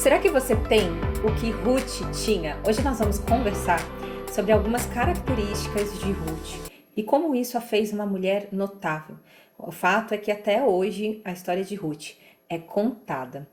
Será que você tem o que Ruth tinha? Hoje nós vamos conversar sobre algumas características de Ruth e como isso a fez uma mulher notável. O fato é que até hoje a história de Ruth é contada.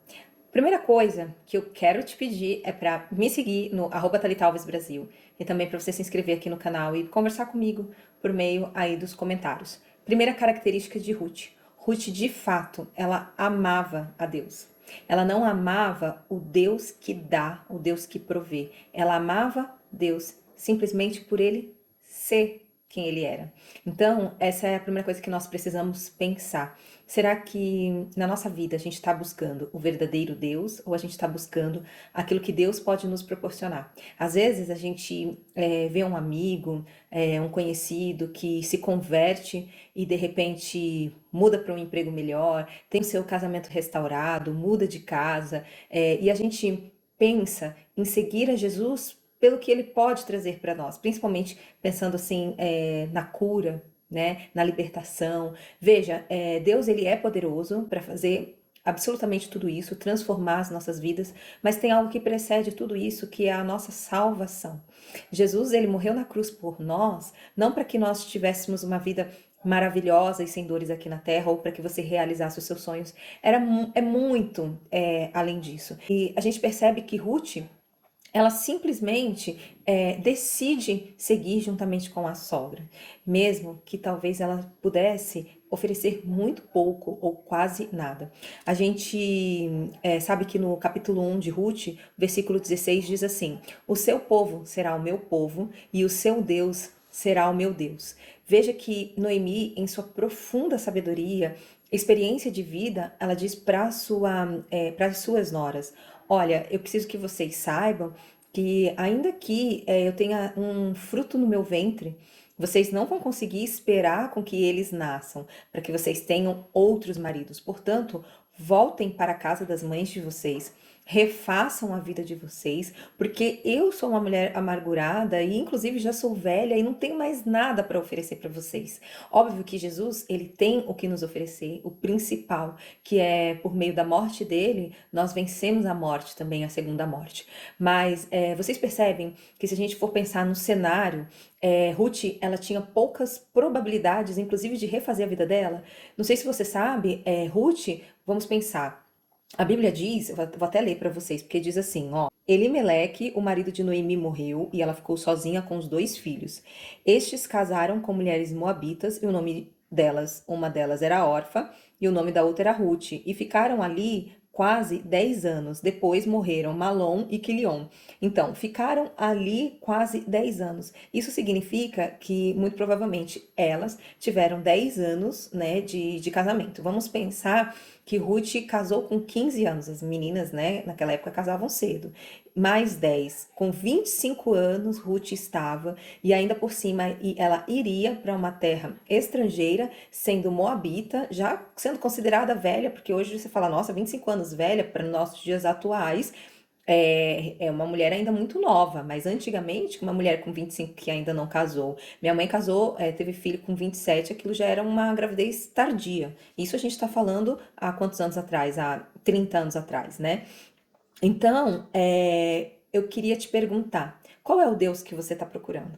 Primeira coisa que eu quero te pedir é para me seguir no @ThalitaAlvesBrasil e também para você se inscrever aqui no canal e conversar comigo por meio aí dos comentários. Primeira característica de Ruth. Ruth, de fato, ela amava a Deus. Ela não amava o Deus que dá, o Deus que provê. Ela amava Deus simplesmente por ele ser quem ele era. Então, essa é a primeira coisa que nós precisamos pensar. Será que na nossa vida a gente está buscando o verdadeiro Deus ou a gente está buscando aquilo que Deus pode nos proporcionar? Às vezes a gente vê um amigo, um conhecido que se converte e de repente muda para um emprego melhor, tem o seu casamento restaurado, muda de casa, e a gente pensa em seguir a Jesus pelo que ele pode trazer para nós, principalmente pensando assim na cura, né, na libertação. Veja, Deus ele é poderoso para fazer absolutamente tudo isso, transformar as nossas vidas, mas tem algo que precede tudo isso, que é a nossa salvação. Jesus ele morreu na cruz por nós, não para que nós tivéssemos uma vida maravilhosa e sem dores aqui na terra, ou para que você realizasse os seus sonhos. É muito além disso. E a gente percebe que Ruth, ela simplesmente decide seguir juntamente com a sogra, mesmo que talvez ela pudesse oferecer muito pouco ou quase nada. A gente sabe que no capítulo 1 de Ruth, versículo 16 diz assim: o seu povo será o meu povo e o seu Deus será o meu Deus. Veja que Noemi, em sua profunda sabedoria, experiência de vida, ela diz para as suas noras: olha, eu preciso que vocês saibam que ainda que eu tenha um fruto no meu ventre, vocês não vão conseguir esperar com que eles nasçam, para que vocês tenham outros maridos. Portanto, voltem para a casa das mães de vocês, refaçam a vida de vocês, porque eu sou uma mulher amargurada e inclusive já sou velha e não tenho mais nada para oferecer para vocês. Óbvio que Jesus, ele tem o que nos oferecer, o principal, que é por meio da morte dele, nós vencemos a morte também, a segunda morte. Mas vocês percebem que se a gente for pensar no cenário, Ruth, ela tinha poucas probabilidades, inclusive, de refazer a vida dela. Não sei se você sabe, Ruth, vamos pensar. A Bíblia diz, eu vou até ler para vocês, porque diz assim, ó: Elimeleque, o marido de Noemi, morreu e ela ficou sozinha com os 2 filhos. Estes casaram com mulheres moabitas e o nome delas, uma delas era Orfa e o nome da outra era Ruth, e ficaram ali quase 10 anos. Depois morreram Malom e Quilion. Então, ficaram ali quase 10 anos. Isso significa que, muito provavelmente, elas tiveram 10 anos, né, de casamento. Vamos pensar que Ruth casou com 15 anos. As meninas, né, naquela época casavam cedo. Mais 10. Com 25 anos, Ruth estava, e ainda por cima, ela iria para uma terra estrangeira, sendo moabita, já sendo considerada velha, porque hoje você fala, nossa, 25 anos velha, para nossos dias atuais, é uma mulher ainda muito nova, mas antigamente, uma mulher com 25 que ainda não casou. Minha mãe casou, teve filho com 27, aquilo já era uma gravidez tardia. Isso a gente está falando há quantos anos atrás? Há 30 anos atrás, né? Então, eu queria te perguntar, qual é o Deus que você está procurando?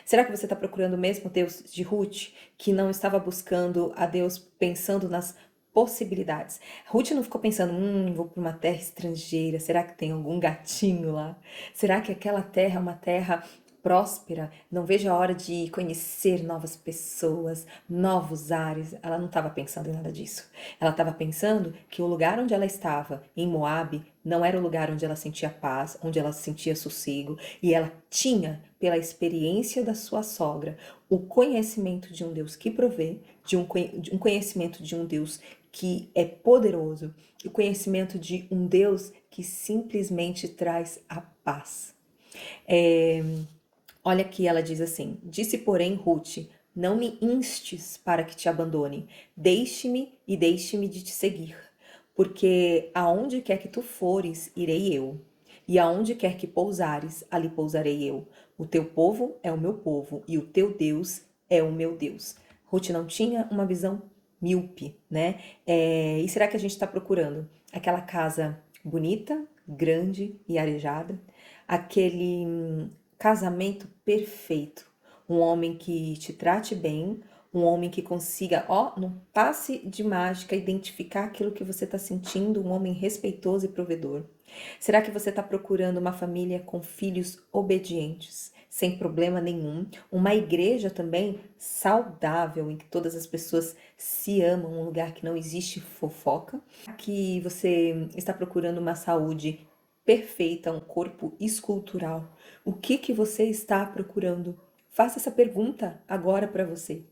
Será que você está procurando o mesmo Deus de Ruth, que não estava buscando a Deus pensando nas possibilidades? Ruth não ficou pensando, vou para uma terra estrangeira, será que tem algum gatinho lá? Será que aquela terra é uma terra próspera? Não vejo a hora de conhecer novas pessoas, novos ares. Ela não estava pensando em nada disso. Ela estava pensando que o lugar onde ela estava, em Moabe, não era o lugar onde ela sentia paz, onde ela sentia sossego, e ela tinha, pela experiência da sua sogra, o conhecimento de um Deus que provê, de um conhecimento de um Deus que é poderoso, o conhecimento de um Deus que simplesmente traz a paz. Olha aqui, ela diz assim: disse, porém, Ruth: não me instes para que te abandone, deixe-me e deixe-me de te seguir, porque aonde quer que tu fores, irei eu, e aonde quer que pousares, ali pousarei eu. O teu povo é o meu povo, e o teu Deus é o meu Deus. Ruth não tinha uma visão míope, né? E será que a gente está procurando aquela casa bonita, grande e arejada, aquele casamento perfeito, um homem que te trate bem, um homem que consiga, num passe de mágica, identificar aquilo que você está sentindo, um homem respeitoso e provedor. Será que você está procurando uma família com filhos obedientes, sem problema nenhum? Uma igreja também saudável, em que todas as pessoas se amam, um lugar que não existe fofoca? Que você está procurando uma saúde perfeita, um corpo escultural? O que você está procurando? Faça essa pergunta agora para você.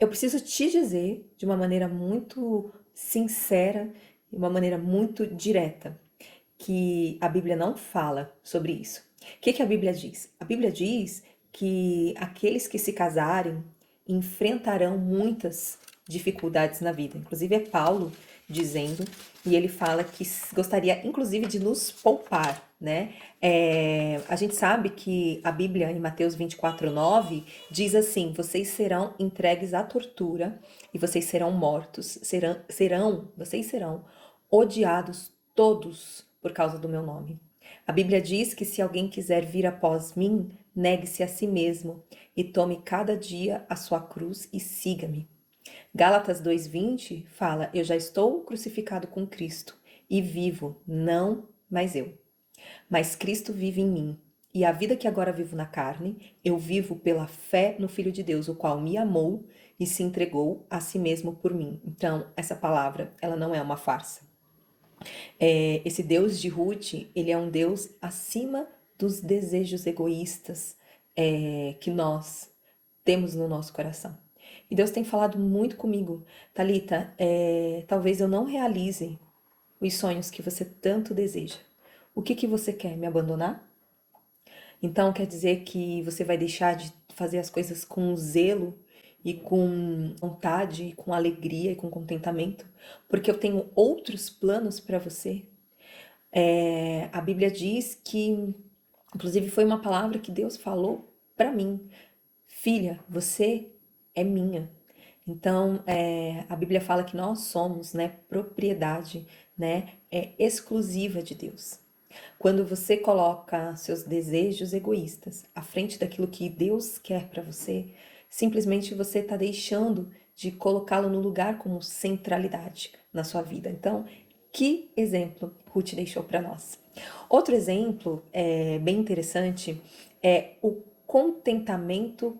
Eu preciso te dizer de uma maneira muito sincera, de uma maneira muito direta, que a Bíblia não fala sobre isso. O que a Bíblia diz? A Bíblia diz que aqueles que se casarem enfrentarão muitas dificuldades na vida. Inclusive é Paulo dizendo, e ele fala que gostaria inclusive de nos poupar, né? A gente sabe que a Bíblia em Mateus 24:9 diz assim: vocês serão entregues à tortura e vocês serão mortos, vocês serão odiados todos por causa do meu nome. A Bíblia diz que se alguém quiser vir após mim, negue-se a si mesmo e tome cada dia a sua cruz e siga-me. Gálatas 2:20 fala: eu já estou crucificado com Cristo e vivo, não mais eu, mas Cristo vive em mim. E a vida que agora vivo na carne, eu vivo pela fé no Filho de Deus, o qual me amou e se entregou a si mesmo por mim. Então, essa palavra, ela não é uma farsa. Esse Deus de Ruth, ele é um Deus acima dos desejos egoístas que nós temos no nosso coração. E Deus tem falado muito comigo: Thalita, talvez eu não realize os sonhos que você tanto deseja. O que você quer? Me abandonar? Então quer dizer que você vai deixar de fazer as coisas com zelo e com vontade, e com alegria e com contentamento, porque eu tenho outros planos para você? A Bíblia diz que, inclusive foi uma palavra que Deus falou para mim: filha, você é minha. Então, a Bíblia fala que nós somos, né, propriedade, né, exclusiva de Deus. Quando você coloca seus desejos egoístas à frente daquilo que Deus quer para você, simplesmente você está deixando de colocá-lo no lugar como centralidade na sua vida. Então, que exemplo Ruth deixou para nós? Outro exemplo bem interessante é o contentamento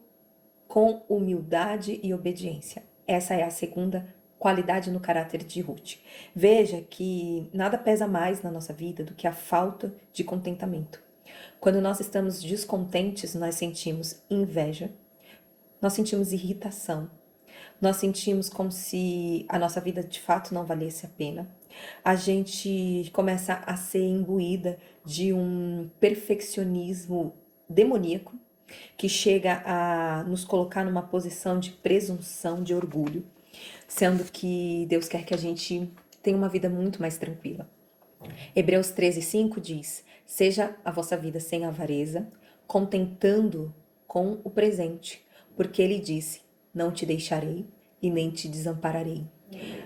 com humildade e obediência. Essa é a segunda qualidade no caráter de Ruth. Veja que nada pesa mais na nossa vida do que a falta de contentamento. Quando nós estamos descontentes, nós sentimos inveja, nós sentimos irritação, nós sentimos como se a nossa vida de fato não valesse a pena. A gente começa a ser imbuída de um perfeccionismo demoníaco que chega a nos colocar numa posição de presunção, de orgulho, sendo que Deus quer que a gente tenha uma vida muito mais tranquila. Hebreus 13:5 diz: seja a vossa vida sem avareza, contentando com o presente, porque ele disse: não te deixarei e nem te desampararei.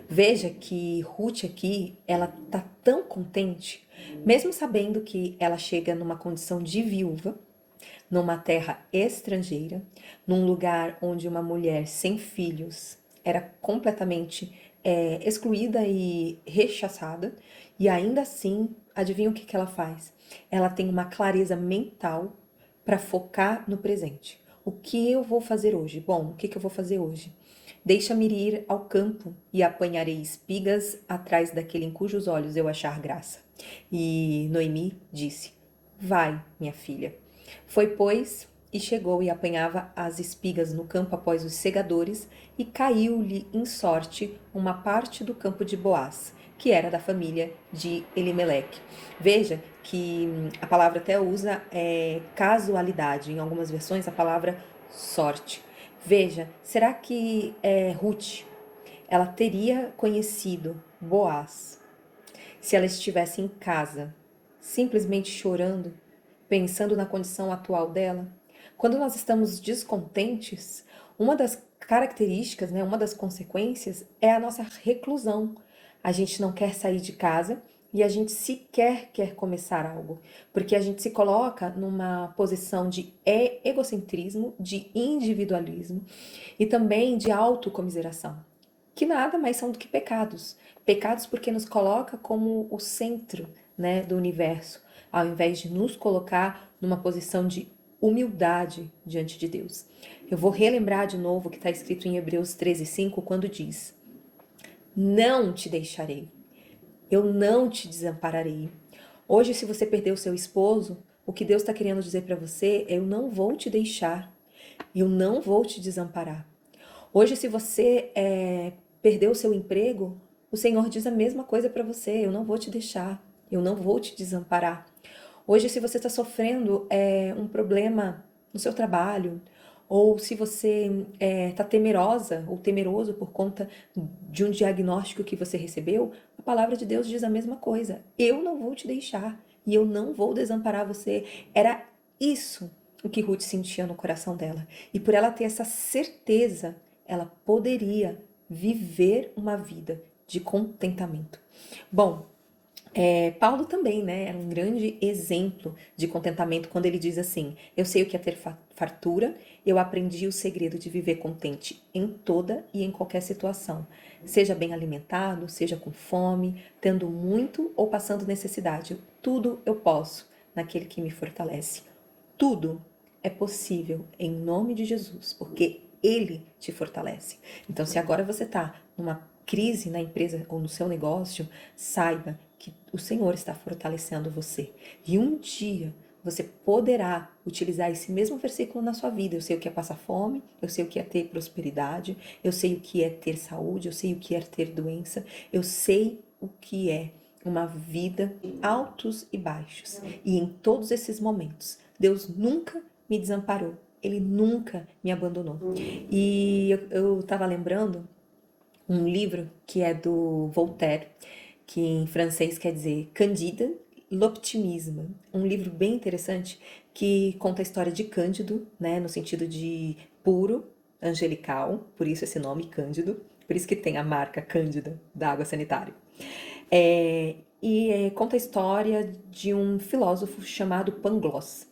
Veja que Ruth aqui, ela tá tão contente, mesmo sabendo que ela chega numa condição de viúva, numa terra estrangeira, num lugar onde uma mulher sem filhos era completamente excluída e rechaçada, e ainda assim, adivinha o que ela faz? Ela tem uma clareza mental para focar no presente. O que eu vou fazer hoje? Bom, o que eu vou fazer hoje? Deixa-me ir ao campo e apanharei espigas atrás daquele em cujos olhos eu achar graça. E Noemi disse: vai, minha filha. Foi, pois, e chegou e apanhava as espigas no campo após os segadores, e caiu-lhe em sorte uma parte do campo de Boaz, que era da família de Elimeleque. Veja que a palavra até usa casualidade, em algumas versões a palavra sorte. Veja, será que Ruth, ela teria conhecido Boaz se ela estivesse em casa, simplesmente chorando, pensando na condição atual dela? Quando nós estamos descontentes, uma das características, né, uma das consequências é a nossa reclusão. A gente não quer sair de casa e a gente sequer quer começar algo, porque a gente se coloca numa posição de egocentrismo, de individualismo e também de autocomiseração, que nada mais são do que pecados. Pecados porque nos coloca como o centro, né, do universo, ao invés de nos colocar numa posição de humildade diante de Deus. Eu vou relembrar de novo o que está escrito em Hebreus 13:5, quando diz: não te deixarei, eu não te desampararei. Hoje, se você perdeu o seu esposo, o que Deus está querendo dizer para você é: eu não vou te deixar, eu não vou te desamparar. Hoje, se você perdeu o seu emprego, o Senhor diz a mesma coisa para você: eu não vou te deixar, eu não vou te desamparar. Hoje, se você está sofrendo um problema no seu trabalho, ou se você está temerosa ou temeroso por conta de um diagnóstico que você recebeu, a palavra de Deus diz a mesma coisa: eu não vou te deixar e eu não vou desamparar você. Era isso o que Ruth sentia no coração dela. E por ela ter essa certeza, ela poderia viver uma vida de contentamento. Bom, Paulo também, né, era um grande exemplo de contentamento quando ele diz assim: eu sei o que é ter fartura, eu aprendi o segredo de viver contente em toda e em qualquer situação, seja bem alimentado, seja com fome, tendo muito ou passando necessidade. Tudo eu posso naquele que me fortalece. Tudo é possível em nome de Jesus, porque Ele te fortalece. Então, se agora você está numa crise na empresa ou no seu negócio, saiba que o Senhor está fortalecendo você. E um dia você poderá utilizar esse mesmo versículo na sua vida. Eu sei o que é passar fome, eu sei o que é ter prosperidade, eu sei o que é ter saúde, eu sei o que é ter doença, eu sei o que é uma vida de altos e baixos. E em todos esses momentos, Deus nunca me desamparou. Ele nunca me abandonou. E eu estava lembrando um livro que é do Voltaire, que em francês quer dizer Candide, l'optimisme. Um livro bem interessante que conta a história de Cândido, né, no sentido de puro, angelical, por isso esse nome Cândido, por isso que tem a marca Cândida da água sanitária. Conta a história de um filósofo chamado Pangloss.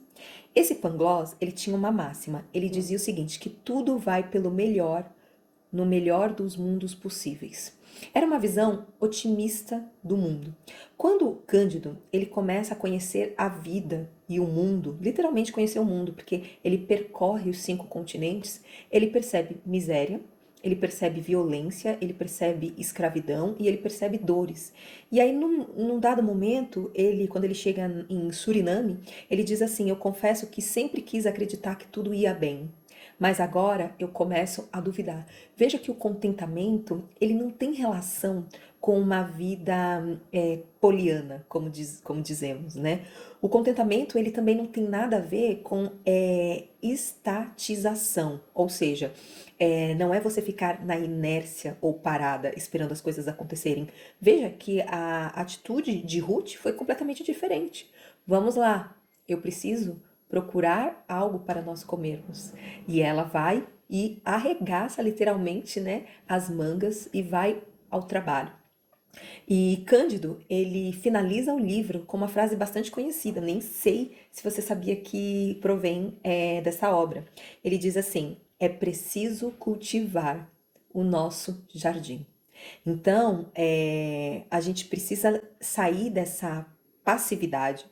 Esse Pangloss, ele tinha uma máxima. Ele dizia o seguinte, que tudo vai pelo melhor, no melhor dos mundos possíveis. Era uma visão otimista do mundo. Quando Cândido, ele começa a conhecer a vida e o mundo, literalmente conhecer o mundo, porque ele percorre os 5 continentes, ele percebe miséria, ele percebe violência, ele percebe escravidão e ele percebe dores. E aí, num dado momento, quando ele chega em Suriname, ele diz assim: eu confesso que sempre quis acreditar que tudo ia bem, mas agora eu começo a duvidar. Veja que o contentamento, ele não tem relação com uma vida poliana, como dizemos, né? O contentamento, ele também não tem nada a ver com estatização, ou seja, não é você ficar na inércia ou parada esperando as coisas acontecerem. Veja que a atitude de Ruth foi completamente diferente. Vamos lá, eu preciso procurar algo para nós comermos. E ela vai e arregaça literalmente, né, as mangas e vai ao trabalho. E Cândido, ele finaliza o livro com uma frase bastante conhecida, nem sei se você sabia que provém dessa obra. Ele diz assim: é preciso cultivar o nosso jardim. Então, a gente precisa sair dessa passividade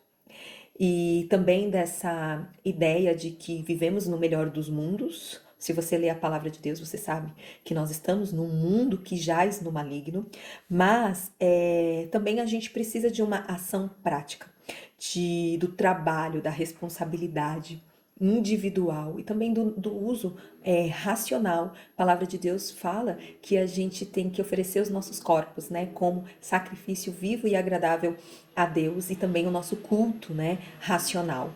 e também dessa ideia de que vivemos no melhor dos mundos. Se você lê a palavra de Deus, você sabe que nós estamos num mundo que jaz no maligno, mas também a gente precisa de uma ação prática, do trabalho, da responsabilidade individual e também do uso racional. A palavra de Deus fala que a gente tem que oferecer os nossos corpos, né, como sacrifício vivo e agradável a Deus, e também o nosso culto, né, racional.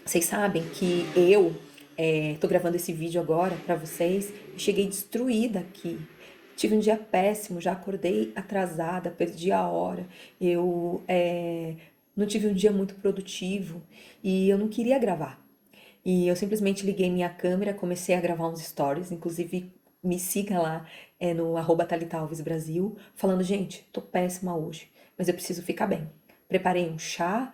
Vocês sabem que eu tô gravando esse vídeo agora para vocês. Eu cheguei destruída aqui. Tive um dia péssimo, já acordei atrasada, perdi a hora. Eu não tive um dia muito produtivo e eu não queria gravar. E eu simplesmente liguei minha câmera, comecei a gravar uns stories, inclusive me siga lá no @ThalitaAlvesBrasil, falando: gente, tô péssima hoje. mas eu preciso ficar bem. Preparei um chá,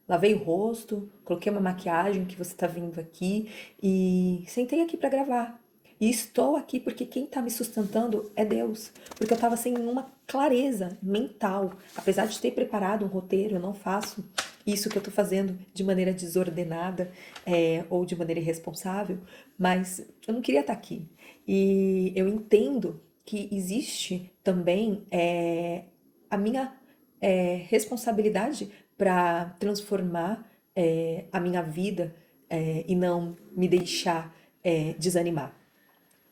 lavei o rosto, coloquei uma maquiagem que você está vendo aqui e sentei aqui para gravar. E estou aqui porque quem está me sustentando é Deus. Porque eu estava sem nenhuma clareza mental. Apesar de ter preparado um roteiro, eu não faço isso que eu estou fazendo de maneira desordenada ou de maneira irresponsável. Mas eu não queria estar aqui. E eu entendo que existe também a minha responsabilidade para transformar a minha vida e não me deixar desanimar.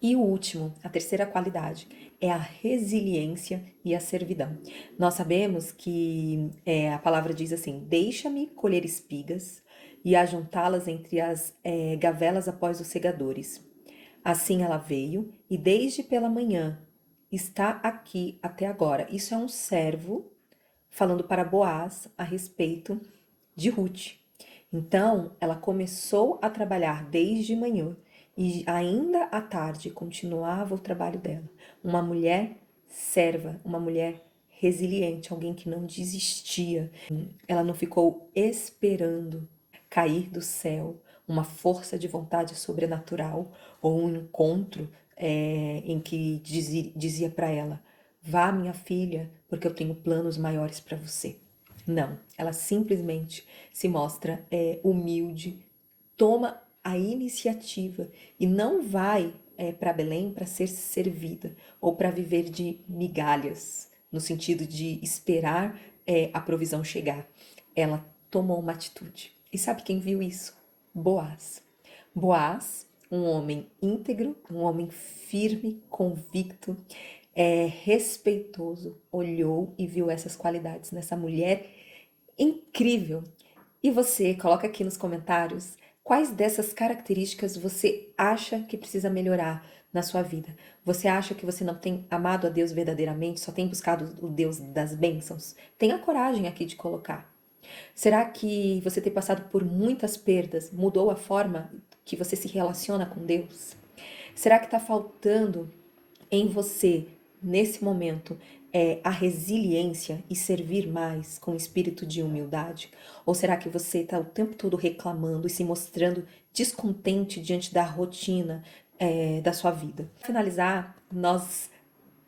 E o último, a terceira qualidade, é a resiliência e a servidão. Nós sabemos que a palavra diz assim: deixa-me colher espigas e ajuntá-las entre as gavelas após os segadores. Assim ela veio e desde pela manhã está aqui até agora. Isso é um servo falando para Boaz a respeito de Ruth. Então, ela começou a trabalhar desde manhã e ainda à tarde continuava o trabalho dela. Uma mulher serva, uma mulher resiliente, alguém que não desistia. Ela não ficou esperando cair do céu uma força de vontade sobrenatural ou um encontro em que dizia para ela: vá, minha filha, porque eu tenho planos maiores para você. Não, ela simplesmente se mostra humilde, toma a iniciativa e não vai para Belém para ser servida ou para viver de migalhas, no sentido de esperar a provisão chegar. Ela tomou uma atitude. E sabe quem viu isso? Boaz. Boaz, um homem íntegro, um homem firme, convicto, respeitoso, olhou e viu essas qualidades nessa mulher incrível. E você, coloca aqui nos comentários quais dessas características você acha que precisa melhorar na sua vida. Você acha que você não tem amado a Deus verdadeiramente, só tem buscado o Deus das bênçãos? Tenha coragem aqui de colocar. Será que você ter passado por muitas perdas mudou a forma que você se relaciona com Deus? Será que está faltando em você, nesse momento, a resiliência e servir mais com espírito de humildade? Ou será que você está o tempo todo reclamando e se mostrando descontente diante da rotina da sua vida? Para finalizar, nós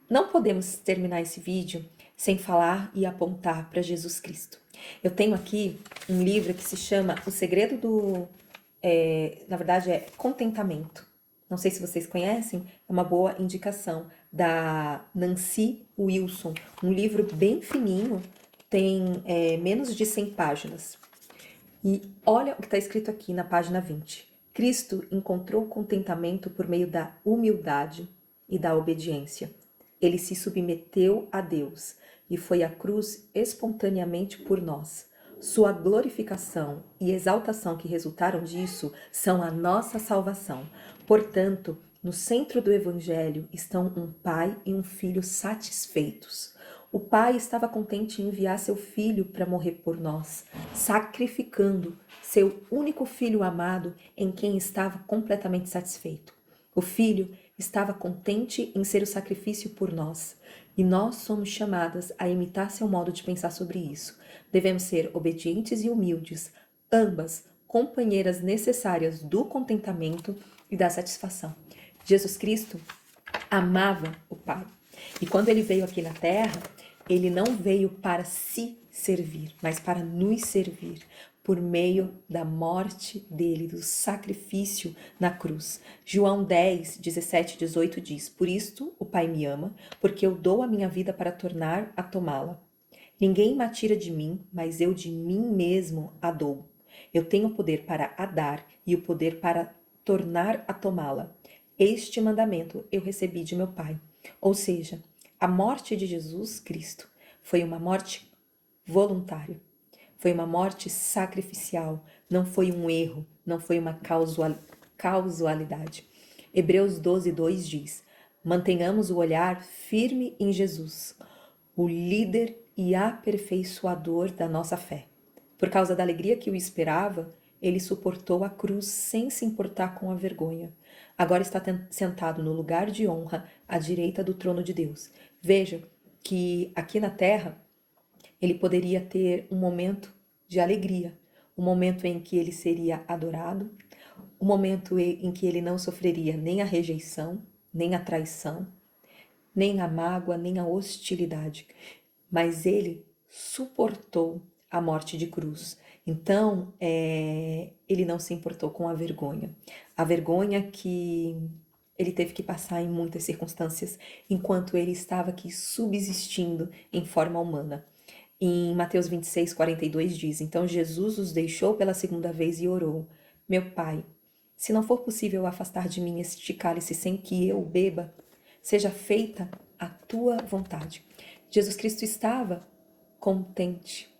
não podemos terminar esse vídeo sem falar e apontar para Jesus Cristo. Eu tenho aqui um livro que se chama O Segredo do... na verdade é Contentamento. Não sei se vocês conhecem, é uma boa indicação, da Nancy Wilson. Um livro bem fininho, tem menos de 100 páginas. E olha o que está escrito aqui na página 20. Cristo encontrou contentamento por meio da humildade e da obediência. Ele se submeteu a Deus e foi à cruz espontaneamente por nós. Sua glorificação e exaltação que resultaram disso são a nossa salvação. Portanto, no centro do Evangelho estão um pai e um filho satisfeitos. O pai estava contente em enviar seu filho para morrer por nós, sacrificando seu único filho amado em quem estava completamente satisfeito. O filho estava contente em ser o sacrifício por nós, e nós somos chamadas a imitar seu modo de pensar sobre isso. Devemos ser obedientes e humildes, ambas companheiras necessárias do contentamento e da satisfação. Jesus Cristo amava o Pai. E quando ele veio aqui na terra, ele não veio para se servir, mas para nos servir por meio da morte dele, do sacrifício na cruz. João 10, 17 e 18 diz: por isto o Pai me ama, porque eu dou a minha vida para tornar a tomá-la. Ninguém me tira de mim, mas eu de mim mesmo a dou. Eu tenho o poder para a dar e o poder para tornar a tomá-la. Este mandamento eu recebi de meu Pai. Ou seja, a morte de Jesus Cristo foi uma morte voluntária. Foi uma morte sacrificial. Não foi um erro. Não foi uma causalidade. Hebreus 12, 2 diz: mantenhamos o olhar firme em Jesus, o líder e aperfeiçoador da nossa fé. Por causa da alegria que o esperava, ele suportou a cruz sem se importar com a vergonha. Agora está sentado no lugar de honra à direita do trono de Deus. Veja que aqui na terra ele poderia ter um momento de alegria, um momento em que ele seria adorado, um momento em que ele não sofreria nem a rejeição, nem a traição, nem a mágoa, nem a hostilidade, mas ele suportou a morte de cruz. Então, ele não se importou com a vergonha que ele teve que passar em muitas circunstâncias, enquanto ele estava aqui subsistindo em forma humana. Em Mateus 26, 42 diz: Então Jesus os deixou pela segunda vez e orou: Meu Pai, se não for possível afastar de mim este cálice sem que eu beba, seja feita a tua vontade. Jesus Cristo estava contente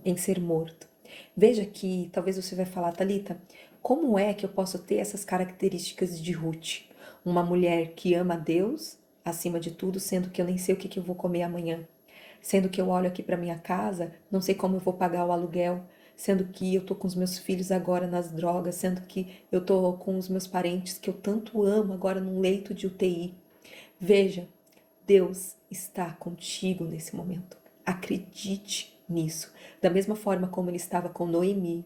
em ser morto. Veja que talvez você vai falar, Thalita, como é que eu posso ter essas características de Ruth? Uma mulher que ama a Deus acima de tudo, sendo que eu nem sei o que eu vou comer amanhã. Sendo que eu olho aqui para minha casa, não sei como eu vou pagar o aluguel, sendo que eu tô com os meus filhos agora nas drogas, sendo que eu tô com os meus parentes que eu tanto amo agora num leito de UTI. Veja, Deus está contigo nesse momento. Acredite nisso. Da mesma forma como ele estava com Noemi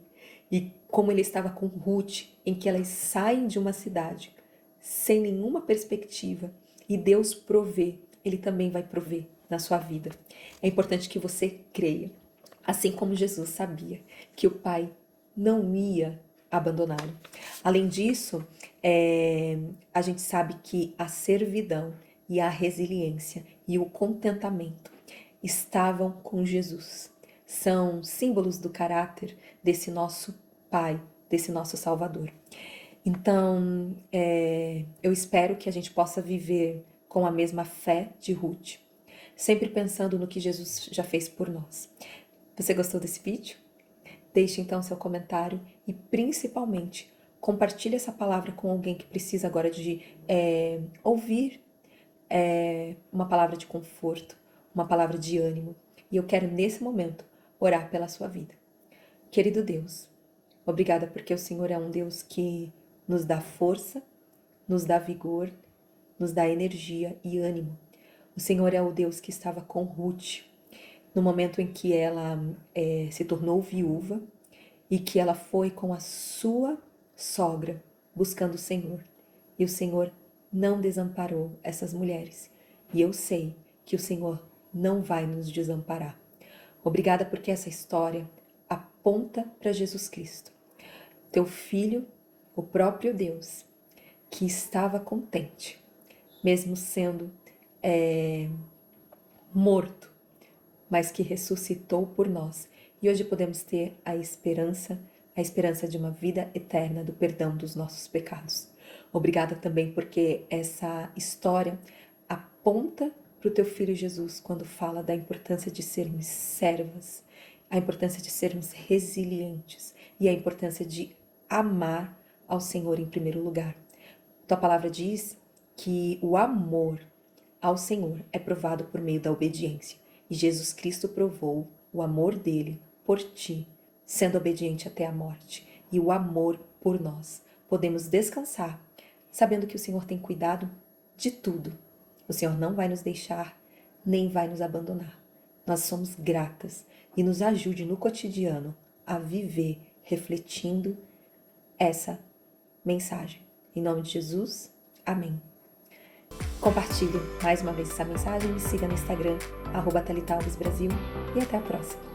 e como ele estava com Ruth, em que elas saem de uma cidade sem nenhuma perspectiva e Deus provê, ele também vai prover na sua vida. É importante que você creia, assim como Jesus sabia que o Pai não ia abandoná-lo. Além disso, a gente sabe que a servidão e a resiliência e o contentamento estavam com Jesus. São símbolos do caráter desse nosso Pai, desse nosso Salvador. Então, eu espero que a gente possa viver com a mesma fé de Ruth, sempre pensando no que Jesus já fez por nós. Você gostou desse vídeo? Deixe então seu comentário e, principalmente, compartilhe essa palavra com alguém que precisa agora de ouvir uma palavra de conforto, uma palavra de ânimo. E eu quero, nesse momento, orar pela sua vida. Querido Deus, obrigada porque o Senhor é um Deus que nos dá força, nos dá vigor, nos dá energia e ânimo. O Senhor é o Deus que estava com Ruth no momento em que ela se tornou viúva e que ela foi com a sua sogra buscando o Senhor. E o Senhor não desamparou essas mulheres. E eu sei que o Senhor não vai nos desamparar. Obrigada porque essa história aponta para Jesus Cristo, teu Filho, o próprio Deus, que estava contente, mesmo sendo morto, mas que ressuscitou por nós. E hoje podemos ter a esperança de uma vida eterna, do perdão dos nossos pecados. Obrigada também porque essa história aponta para o teu Filho Jesus quando fala da importância de sermos servas, a importância de sermos resilientes e a importância de amar ao Senhor em primeiro lugar. Tua palavra diz que o amor ao Senhor é provado por meio da obediência. E Jesus Cristo provou o amor dele por ti, sendo obediente até a morte. E o amor por nós. Podemos descansar, sabendo que o Senhor tem cuidado de tudo. O Senhor não vai nos deixar, nem vai nos abandonar. Nós somos gratas e nos ajude no cotidiano a viver refletindo essa mensagem. Em nome de Jesus, amém. Compartilhe mais uma vez essa mensagem, me siga no Instagram, @ThalitaAlvesBrasil, e até a próxima.